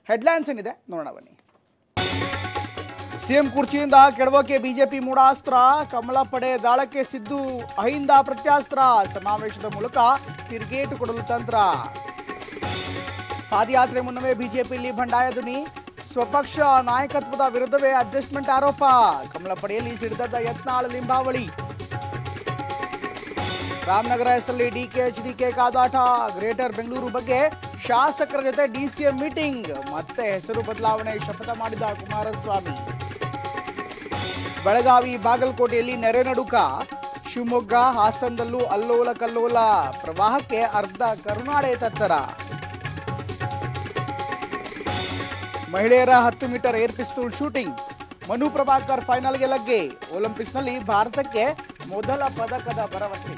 Headlines ಏನಿದೆ ನೋಡೋಣ ಬನ್ನಿ. ಸಿಎಂ ಕುರ್ಚಿಯಿಂದ ಕೆಡವೋಕೆ ಬಿಜೆಪಿ ಮೂಢಾಸ್ತ್ರ, ಕಮಲ ಪಡೆ ದಾಳಕ್ಕೆ ಸಿದ್ದು ಅಹಿಂದ ಪ್ರತ್ಯಾಸ್ತ್ರ, ಸಮಾವೇಶದ ಮೂಲಕ ತಿರುಗೇಟು ಕೊಡಲು ತಂತ್ರ. ಪಾದಯಾತ್ರೆ ಮುನ್ನವೇ ಬಿಜೆಪಿಯಲ್ಲಿ ಬಂಡಾಯ ಧ್ವನಿ, ಸ್ವಪಕ್ಷ ನಾಯಕತ್ವದ ವಿರುದ್ಧವೇ ಅಡ್ಜಸ್ಟ್ಮೆಂಟ್ ಆರೋಪ, ಕಮಲ ಪಡೆಯಲ್ಲಿ ಸಿಡಿದ ಯತ್ನಾಳ್ ಲಿಂಬಾವಳಿ. ರಾಮನಗರ ಹೆಸರಲ್ಲಿ ಡಿಕೆ ಕಾದಾಟ, ಗ್ರೇಟರ್ ಬೆಂಗಳೂರು ಬಗ್ಗೆ ಶಾಸಕರ ಜೊತೆ ಡಿಸಿಎಂ ಮೀಟಿಂಗ್, ಮತ್ತೆ ಹೆಸರು ಬದಲಾವಣೆ ಶಪಥ ಮಾಡಿದ ಕುಮಾರಸ್ವಾಮಿ. ಬೆಳಗಾವಿ ಬಾಗಲಕೋಟೆಯಲ್ಲಿ ನೆರೆ ನಡುಕ, ಶಿವಮೊಗ್ಗ ಹಾಸನದಲ್ಲೂ ಅಲ್ಲೋಲ ಕಲ್ಲೋಲ, ಪ್ರವಾಹಕ್ಕೆ ಅರ್ಧ ಕರುನಾಡೆ ತತ್ತರ. ಮಹಿಳೆಯರ 10 meter air pistol shooting, Manu Prabhakar ಫೈನಲ್ಗೆ ಲಗ್ಗೆ, ಒಲಿಂಪಿಕ್ಸ್ನಲ್ಲಿ ಭಾರತಕ್ಕೆ ಮೊದಲ ಪದಕದ ಭರವಸೆ.